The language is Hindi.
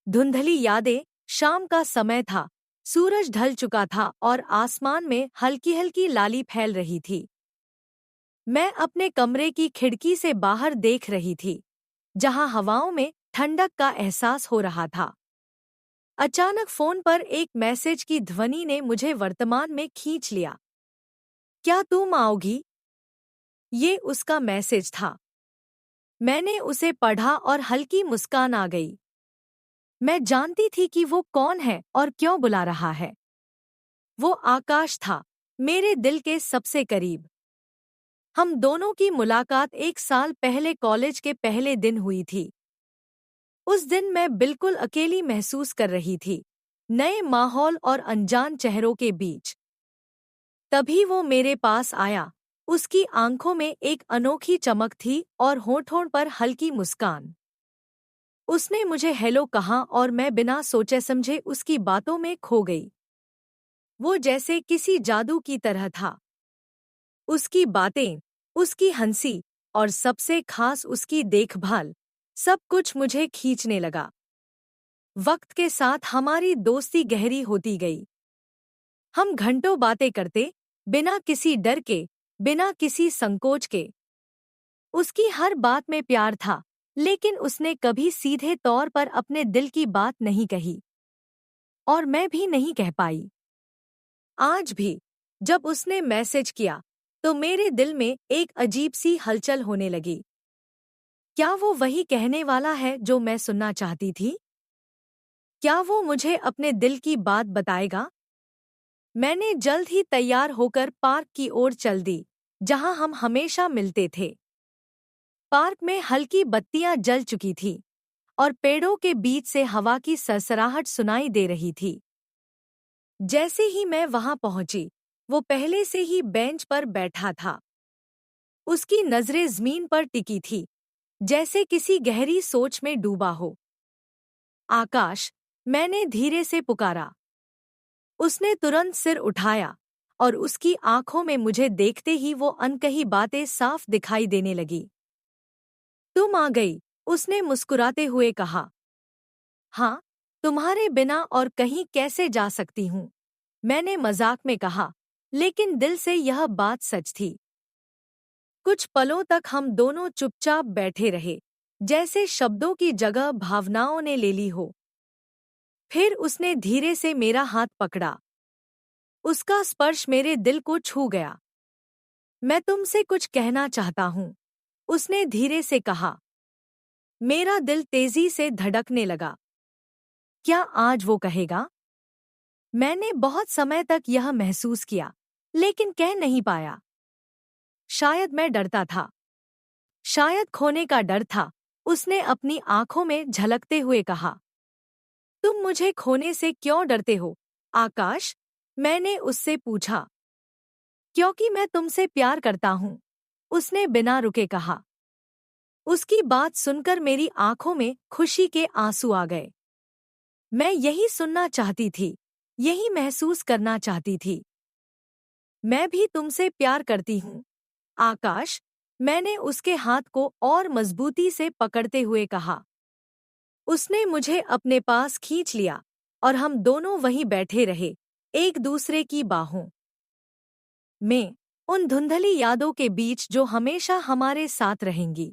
धुंधली यादें। शाम का समय था। सूरज ढल चुका था और आसमान में हल्की हल्की लाली फैल रही थी। मैं अपने कमरे की खिड़की से बाहर देख रही थी, जहां हवाओं में ठंडक का एहसास हो रहा था। अचानक फोन पर एक मैसेज की ध्वनि ने मुझे वर्तमान में खींच लिया। क्या तुम आओगी? ये उसका मैसेज था। मैंने उसे पढ़ा और हल्की मुस्कान आ गई। मैं जानती थी कि वो कौन है और क्यों बुला रहा है। वो आकाश था, मेरे दिल के सबसे करीब। हम दोनों की मुलाकात 1 साल पहले कॉलेज के पहले दिन हुई थी। उस दिन मैं बिल्कुल अकेली महसूस कर रही थी, नए माहौल और अनजान चेहरों के बीच। तभी वो मेरे पास आया। उसकी आंखों में एक अनोखी चमक थी और होठों पर हल्की मुस्कान। उसने मुझे हेलो कहा और मैं बिना सोचे समझे उसकी बातों में खो गई। वो जैसे किसी जादू की तरह था। उसकी बातें, उसकी हंसी और सबसे खास उसकी देखभाल, सब कुछ मुझे खींचने लगा। वक्त के साथ हमारी दोस्ती गहरी होती गई। हम घंटों बातें करते, बिना किसी डर के, बिना किसी संकोच के। उसकी हर बात में प्यार था, लेकिन उसने कभी सीधे तौर पर अपने दिल की बात नहीं कही, और मैं भी नहीं कह पाई। आज भी जब उसने मैसेज किया, तो मेरे दिल में एक अजीब सी हलचल होने लगी। क्या वो वही कहने वाला है जो मैं सुनना चाहती थी? क्या वो मुझे अपने दिल की बात बताएगा? मैंने जल्द ही तैयार होकर पार्क की ओर चल दी, जहां हम हमेशा मिलते थे। पार्क में हल्की बत्तियां जल चुकी थी और पेड़ों के बीच से हवा की सरसराहट सुनाई दे रही थी। जैसे ही मैं वहां पहुंची, वो पहले से ही बेंच पर बैठा था। उसकी नजरें जमीन पर टिकी थी, जैसे किसी गहरी सोच में डूबा हो। आकाश, मैंने धीरे से पुकारा। उसने तुरंत सिर उठाया और उसकी आंखों में मुझे देखते ही वो अनकही बातें साफ दिखाई देने लगी। तुम आ गई, उसने मुस्कुराते हुए कहा। हाँ, तुम्हारे बिना और कहीं कैसे जा सकती हूँ, मैंने मजाक में कहा, लेकिन दिल से यह बात सच थी। कुछ पलों तक हम दोनों चुपचाप बैठे रहे, जैसे शब्दों की जगह भावनाओं ने ले ली हो। फिर उसने धीरे से मेरा हाथ पकड़ा। उसका स्पर्श मेरे दिल को छू गया। मैं तुमसे कुछ कहना चाहता हूँ, उसने धीरे से कहा। मेरा दिल तेजी से धड़कने लगा। क्या आज वो कहेगा? मैंने बहुत समय तक यह महसूस किया, लेकिन कह नहीं पाया। शायद मैं डरता था, शायद खोने का डर था। उसने अपनी आंखों में झलकते हुए कहा। तुम मुझे खोने से क्यों डरते हो, आकाश? मैंने उससे पूछा। क्योंकि मैं तुमसे प्यार करता हूँ, उसने बिना रुके कहा। उसकी बात सुनकर मेरी आंखों में खुशी के आंसू आ गए। मैं यही सुनना चाहती थी, यही महसूस करना चाहती थी। मैं भी तुमसे प्यार करती हूँ, आकाश, मैंने उसके हाथ को और मजबूती से पकड़ते हुए कहा। उसने मुझे अपने पास खींच लिया और हम दोनों वहीं बैठे रहे, एक दूसरे की बाहों में, उन धुंधली यादों के बीच जो हमेशा हमारे साथ रहेंगी।